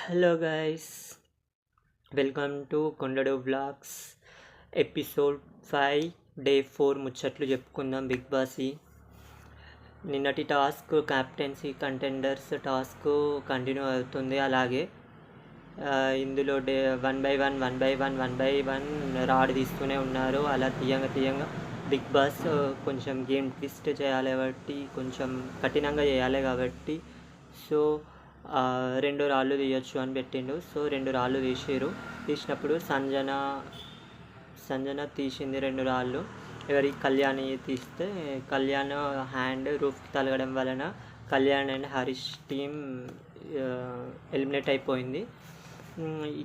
Hello guys, welcome to కొండడు vlogs episode 5 day 4 ముచ్చట్లు చెప్పుకుందాం. బిగ్ బాస్ నిన్నటి task captaincy contenders task continue అవుతుంది. అలాగే ఇందులో వన్ బై వన్ రాడ్ తీస్తూనే ఉన్నారు. అలా తీయంగా బిగ్ బాస్ కొంచెం గేమ్ ట్విస్ట్ చేయాలి కాబట్టి, కొంచెం కఠినంగా చేయాలి కాబట్టి సో 2 రాళ్ళు తీయొచ్చు అని పెట్టిండు. సో 2 రాళ్ళు తీసినప్పుడు సంజన తీసింది 2 రాళ్ళు. కళ్యాణి తీస్తే కళ్యాణ్ హ్యాండ్ రూఫ్కి తలగడం వలన Kalyan and Harish team eliminate అయిపోయింది.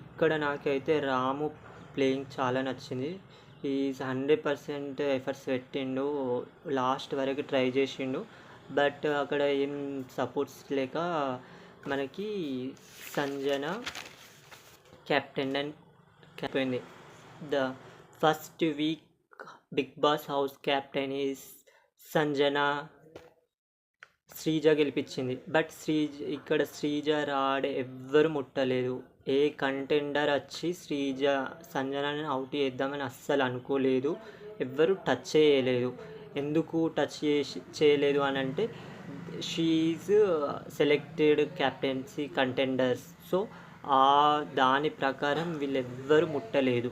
ఇక్కడ నాకైతే రాము ప్లేయింగ్ చాలా నచ్చింది. ఈజ్ 100% ఎఫర్ట్స్ పెట్టిండు, లాస్ట్ వరకు ట్రై చేసిండు. బట్ అక్కడ ఏం సపోర్ట్స్ లేక మనకి సంజన కెప్టెన్ అయిపోయింది. The first week Bigg Boss house captain is Sanjana. Sreeja గెలిపించింది. బట్ ఇక్కడ శ్రీజ రాడ్ ఎవ్వరు ముట్టలేదు. ఏ కంటెండర్ వచ్చి సంజనని అవుట్ చేద్దామని అస్సలు అనుకోలేదు. ఎవ్వరు టచ్ చేయలేదు. ఎందుకు టచ్ చేయలేదు అని అంటే she is selected captaincy contenders. So దాని ప్రకారం వీళ్ళెవ్వరు ముట్టలేదు.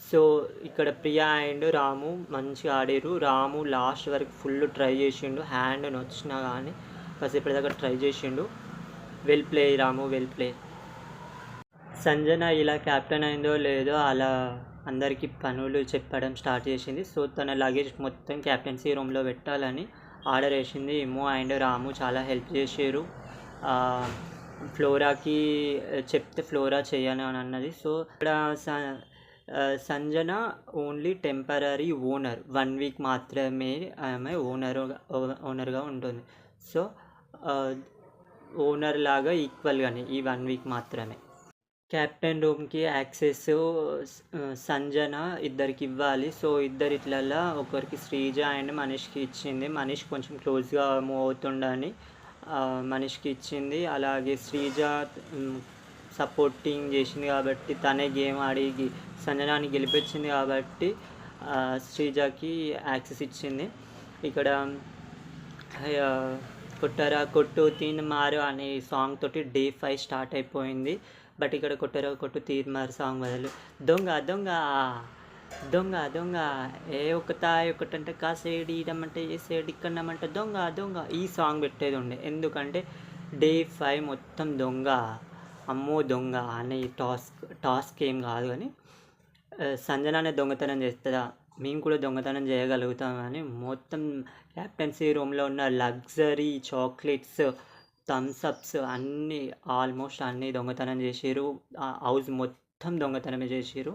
సో ఇక్కడ ప్రియా అండ్ రాము మంచిగా ఆడారు. రాము లాస్ట్ వరకు ఫుల్ ట్రై చేసిండు, హ్యాండ్ నొచ్చినా కానీ కాసేపటి దాకా ట్రై చేసిండు. వెల్ ప్లే రాము, వెల్ ప్లే. సంజన ఇలా క్యాప్టెన్ అయిందో లేదో అలా అందరికీ పనులు చెప్పడం స్టార్ట్ చేసింది. సో తన లగేజ్ మొత్తం క్యాప్టెన్సీ రూమ్లో పెట్టాలని ఆర్డర్ వేసింది. ఇమ్ము అండ్ రాము చాలా హెల్ప్ చేసారు. ఫ్లోరాకి చెప్తే ఫ్లోరా చేయను అని అన్నది. సో ఇక్కడ Sanjana only temporary owner, 1 week మాత్రమే ఆమె ఓనర్గా ఉంటుంది. సో ఓనర్ లాగా ఈక్వల్గానే ఈ 1 వీక్ మాత్రమే. క్యాప్టెన్ రూమ్కి యాక్సెస్ సంజన ఇద్దరికి ఇవ్వాలి. సో ఇట్లల్లో ఒకరికి శ్రీజ అండ్ మనీష్కి ఇచ్చింది. మనీష్ కొంచెం క్లోజ్గా మూవ్ అవుతుండని మనీష్కి ఇచ్చింది. అలాగే శ్రీజ సపోర్టింగ్ చేసింది కాబట్టి, తనే గేమ్ ఆడి సంజనాని గెలిపించింది కాబట్టి శ్రీజకి యాక్సెస్ ఇచ్చింది. ఇక్కడ కొట్టరా కొట్టు తీన్ మారు అనే సాంగ్ తోటి డే 5 స్టార్ట్ అయిపోయింది. బట్ ఇక్కడ కొట్టరా కొట్టు తీన్ మారు సాంగ్ బదులు దొంగ దొంగ దొంగ దొంగ ఒకటంటే కాసేడి ఇడమంటే ఏసేడి ఇక్కడమంటే దొంగ దొంగ ఈ సాంగ్ పెట్టేది ఉండే. ఎందుకంటే డే 5 మొత్తం దొంగ, అమ్మో దొంగ అనే టాస్క్ ఏం కాదు. కానీ సంజనానే దొంగతనం చేస్తుందా, మేము కూడా దొంగతనం చేయగలుగుతాం అని మొత్తం క్యాప్టెన్సీ రూమ్లో ఉన్న లగ్జరీ చాక్లెట్స్, థమ్స్అప్స్ అన్నీ ఆల్మోస్ట్ అన్నీ దొంగతనం చేసారు. హౌస్ మొత్తం దొంగతనమే చేసారు.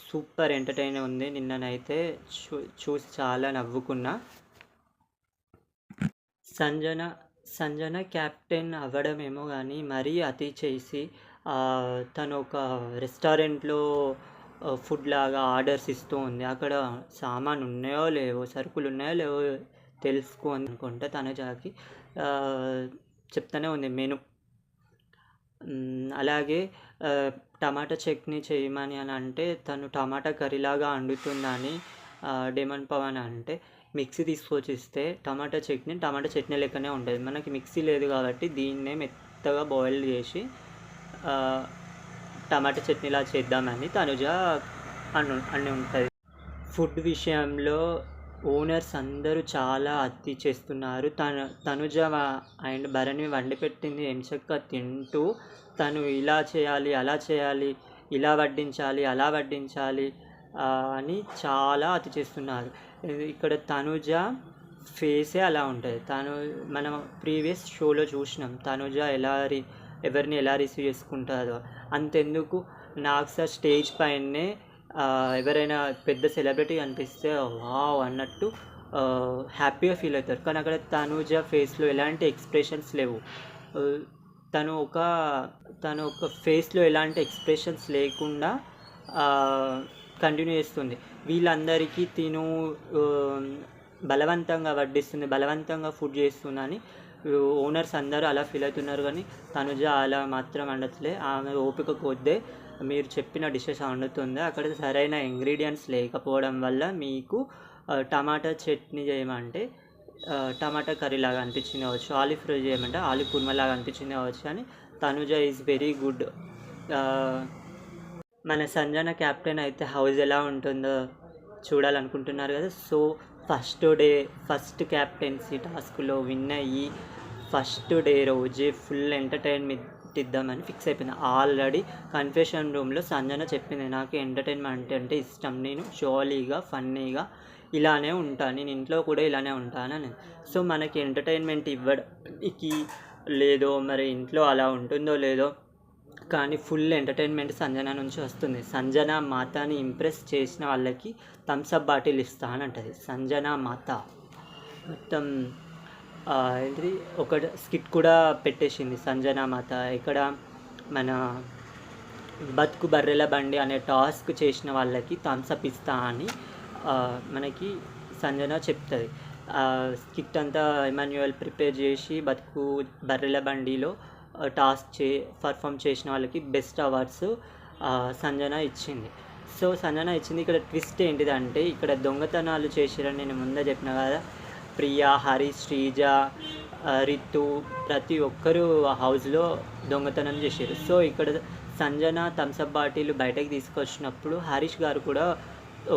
సూపర్ ఎంటర్టైన్ ఉంది. నిన్ననైతే చూసి చాలా నవ్వుకున్నా. సంజన క్యాప్టెన్ అవ్వడమేమో కానీ మరీ అతి చేసి తను ఒక రెస్టారెంట్లో ఫుడ్ లాగా ఆర్డర్స్ ఇస్తూ ఉంది. అక్కడ సామాన్ ఉన్నాయో లేవో, సరుకులు ఉన్నాయో లేవో తెలుసుకో అనుకుంటా తనుజాకి చెప్తానే ఉంది మెను. అలాగే టమాటా చట్నీ చేయమని అని అంటే తను టమాటా కర్రీలాగా వండుతుందని డెమన్ పవన్ అంటే మిక్సీ తీసుకొచ్చి ఇస్తే టమాటా చట్నీ లెక్కనే ఉంటుంది. మనకి మిక్సీ లేదు కాబట్టి దీన్నే మెత్తగా బాయిల్ చేసి టమాటా చట్నీలా చేద్దామని తనుజ అన్ని ఉంటుంది. ఫుడ్ విషయంలో ఓనర్స్ అందరూ చాలా అతి చేస్తున్నారు. తనుజ అండ్ భరణి వండి పెట్టింది ఎంచక్క తింటూ తను ఇలా చేయాలి, అలా చేయాలి, ఇలా వడ్డించాలి, అలా వడ్డించాలి అని చాలా అతి చేస్తున్నారు. ఇక్కడ తనుజ ఫేసే అలా ఉంటుంది. మనం ప్రీవియస్ షోలో చూసినాం తనుజ ఎవరిని ఎలా రిసీవ్ చేసుకుంటుందో. అంతెందుకు నాకు సార్ స్టేజ్ పైనే ఎవరైనా పెద్ద సెలబ్రిటీ అనిపిస్తే వావ్ అన్నట్టు హ్యాపీగా ఫీల్ అవుతారు. కానీ అక్కడ తనుజ ఫేస్లో ఎలాంటి ఎక్స్ప్రెషన్స్ లేవు. తను ఒక ఫేస్లో ఎలాంటి ఎక్స్ప్రెషన్స్ లేకుండా కంటిన్యూ చేస్తుంది. వీళ్ళందరికీ బలవంతంగా వడ్డిస్తుంది, బలవంతంగా ఫుడ్ చేస్తుందని ఓనర్స్ అందరూ అలా ఫీల్ అవుతున్నారు, కానీ తనుజ అలా మాత్రం వండట్లే. ఆమె ఓపిక కొద్దే మీరు చెప్పిన డిషెస్ వండుతుంది. అక్కడ సరైన ఇంగ్రీడియంట్స్ లేకపోవడం వల్ల మీకు టమాటా చట్నీ చేయమంటే టమాటా కర్రీ లాగా అనిపించింది కావచ్చు, ఆలివ్ ఫ్రై చేయమంటే ఆలివ్ కుర్మా లాగా అనిపించింది కావచ్చు. అని తనుజ ఈజ్ వెరీ గుడ్. మన సంజన క్యాప్టెన్ అయితే హౌస్ ఎలా ఉంటుందో చూడాలనుకుంటున్నారు కదా. సో ఫస్ట్ క్యాప్టెన్సీ టాస్క్లో విన్ అయ్యి ఫస్ట్ డే రోజే ఫుల్ ఎంటర్టైన్మెంట్ ఇద్దామని ఫిక్స్ అయిపోయింది. ఆల్రెడీ కన్ఫెషన్ రూమ్లో సంజన చెప్పింది, నాకు ఎంటర్టైన్మెంట్ అంటే ఇష్టం, నేను జాలీగా ఫన్నీగా ఇలానే ఉంటాను, నేను ఇంట్లో కూడా ఇలానే ఉంటానని. సో మనకి ఎంటర్టైన్మెంట్ ఇవ్వడానికి లేదో మరి ఇంట్లో అలా ఉంటుందో లేదో, కానీ ఫుల్ ఎంటర్టైన్మెంట్ సంజన నుంచి వస్తుంది. సంజన మాతని ఇంప్రెస్ చేసిన వాళ్ళకి థమ్స్అప్ బాటిల్ ఇస్తానంటది సంజన మాత. మొత్తం ఏంటిది ఒక స్కిట్ కూడా పెట్టేసింది సంజన మాత. ఇక్కడ మన బతుకు బర్రెల బండి అనే టాస్క్ చేసిన వాళ్ళకి థమ్స్అప్ ఇస్తా అని మనకి సంజన చెప్తుంది. స్కిట్ అంతా ఎమాన్యుయల్ ప్రిపేర్ చేసి బతుకు బర్రెల బండిలో టాస్క్ పర్ఫామ్ చేసిన వాళ్ళకి బెస్ట్ అవార్డ్స్ సంజన ఇచ్చింది. సో సంజన ఇచ్చింది. ఇక్కడ ట్విస్ట్ ఏంటిదంటే ఇక్కడ దొంగతనాలు చేసిరని నేను ముందే చెప్పిన కదా, ప్రియా, హరీష్, శ్రీజ, రితు ప్రతి ఒక్కరూ హౌస్లో దొంగతనం చేశారు. సో ఇక్కడ సంజన థమ్స్అప్ బాటిల్ బయటకు తీసుకొచ్చినప్పుడు హరీష్ గారు కూడా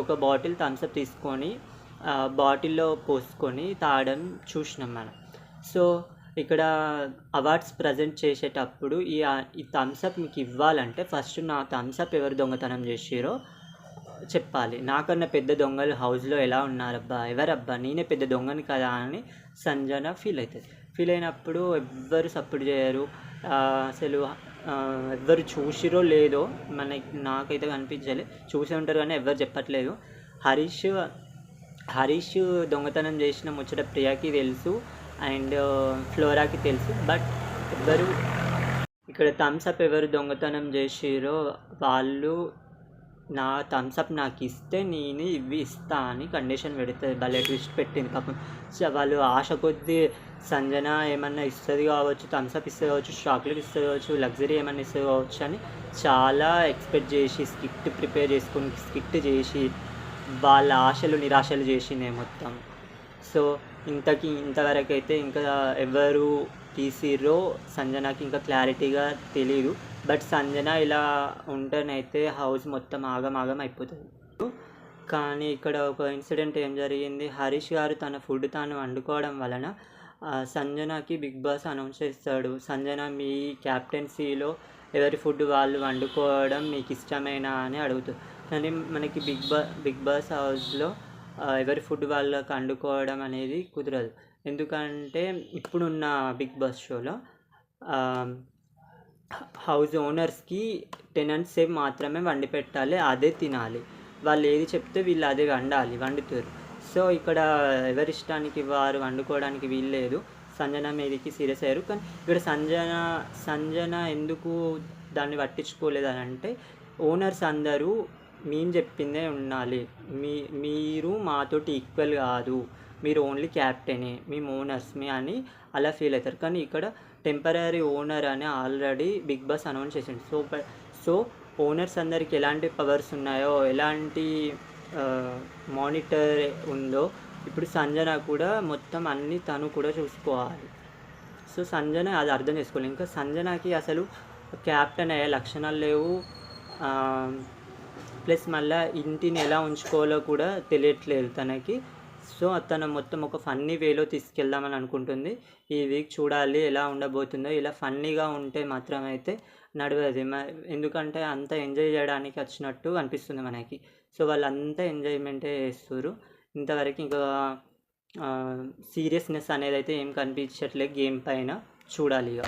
ఒక బాటిల్ థమ్స్అప్ తీసుకొని బాటిల్లో పోసుకొని తాగడం చూసినాం మనం. సో ఇక్కడ అవార్డ్స్ ప్రజెంట్ చేసేటప్పుడు ఈ థమ్స్అప్ మీకు ఇవ్వాలంటే ఫస్ట్ నా థమ్స్అప్ ఎవరు దొంగతనం చేసిరో చెప్పాలి. నాకన్నా పెద్ద దొంగలు హౌస్లో ఎలా ఉన్నారబ్బా, ఎవరబ్బా, నేనే పెద్ద దొంగని కదా అని సంజన ఫీల్ అవుతుంది. ఫీల్ అయినప్పుడు ఎవ్వరు సపోర్ట్ చేయరు. అసలు ఎవ్వరు చూసిరో లేదో నాకైతే కనిపించలే, చూసే ఉంటారు కానీ ఎవ్వరు చెప్పట్లేదు. హరీష్ దొంగతనం చేసిన ముచ్చట ప్రియాకి తెలుసు అండ్ ఫ్లోరాకి తెలుసు, బట్ ఎవ్వరు ఇక్కడ థమ్స్అప్ ఎవరు దొంగతనం చేసిరో వాళ్ళు నా థమ్స్అప్ నాకు ఇస్తే నేను ఇవి ఇస్తా అని కండిషన్ పెడుతుంది. భలే ట్విస్ట్ పెట్టింది పాపం. వాళ్ళు ఆశ కొద్దీ సంజన ఏమన్నా ఇస్తుంది కావచ్చు, థమ్స్అప్ ఇస్తుంది కావచ్చు, చాక్లెట్ ఇస్తుంది కావచ్చు, లగ్జరీ ఏమన్నా ఇస్తుంది కావచ్చు అని చాలా ఎక్స్పెక్ట్ చేసి స్కిట్ ప్రిపేర్ చేసుకుని స్కిట్ చేసి వాళ్ళ ఆశలు నిరాశలు చేసింది మొత్తం. సో ఇంతవరకు అయితే ఇంకా ఎవరు తీసిర్రో సంజనకి ఇంకా క్లారిటీగా తెలీదు. బట్ సంజన ఇలా ఉంటేనైతే హౌస్ మొత్తం ఆగమాగం అయిపోతుంది. కానీ ఇక్కడ ఒక ఇన్సిడెంట్ ఏం జరిగింది, హరీష్ గారు తన ఫుడ్ తాను వండుకోవడం వలన సంజనకి బిగ్ బాస్ అనౌన్స్ చేస్తాడు, సంజన మీ క్యాప్టెన్సీలో ఎవరి ఫుడ్ వాళ్ళు వండుకోవడం మీకు ఇష్టమేనా అని అడుగుతుంది. కానీ మనకి బిగ్ బాస్ హౌస్లో ఎవరి ఫుడ్ వాళ్ళకి వండుకోవడం అనేది కుదరదు. ఎందుకంటే ఇప్పుడున్న బిగ్ బాస్ షోలో హౌస్ ఓనర్స్కి టెనెంట్స్ సేపు మాత్రమే వండి పెట్టాలి, అదే తినాలి, వాళ్ళు ఏది చెప్తే వీళ్ళు అదే వండుతారు. సో ఇక్కడ ఎవరిష్టానికి వారు వండుకోవడానికి వీల్లేదు. సంజన మీదకి సీరియస్ అయ్యారు. కానీ ఇక్కడ సంజన ఎందుకు దాన్ని పట్టించుకోలేదని అంటే, ఓనర్స్ అందరూ మేము చెప్పిందే ఉండాలి, మీరు మాతోటి ఈక్వల్ కాదు, మీరు ఓన్లీ క్యాప్టెనే, మేము ఓనర్స్మే అని అలా ఫీల్ అవుతారు. కానీ ఇక్కడ టెంపరీ ఓనర్ అని ఆల్రెడీ బిగ్ బాస్ అనౌన్స్ చేసింది. సో ఓనర్స్ అందరికి ఎలాంటి పవర్స్ ఉన్నాయో, ఎలాంటి మానిటర్ ఉందో ఇప్పుడు సంజన కూడా మొత్తం అన్నీ తను కూడా చూసుకోవాలి. సో సంజన అది అర్థం చేసుకోవాలి. ఇంకా సంజనకి అసలు క్యాప్టెన్ అయ్యే లక్షణాలు లేవు, ప్లస్ మళ్ళీ ఇంటిని ఎలా ఉంచుకోవాలో కూడా తెలియట్లేదు తనకి. సో తను మొత్తం ఒక ఫన్నీ వేలో తీసుకెళ్దామని అనుకుంటుంది. ఈ వీక్ చూడాలి ఎలా ఉండబోతుందో. ఇలా ఫన్నీగా ఉంటే మాత్రం అయితే నడవదు, ఎందుకంటే అంత ఎంజాయ్ చేయడానికి వచ్చినట్టు అనిపిస్తుంది మనకి. సో వాళ్ళంతా ఎంజాయ్మెంటే చేస్తారు. ఇంతవరకు ఇంకా సీరియస్నెస్ అనేది అయితే ఏం కనిపించట్లేదు గేమ్ పైన. చూడాలి ఇక.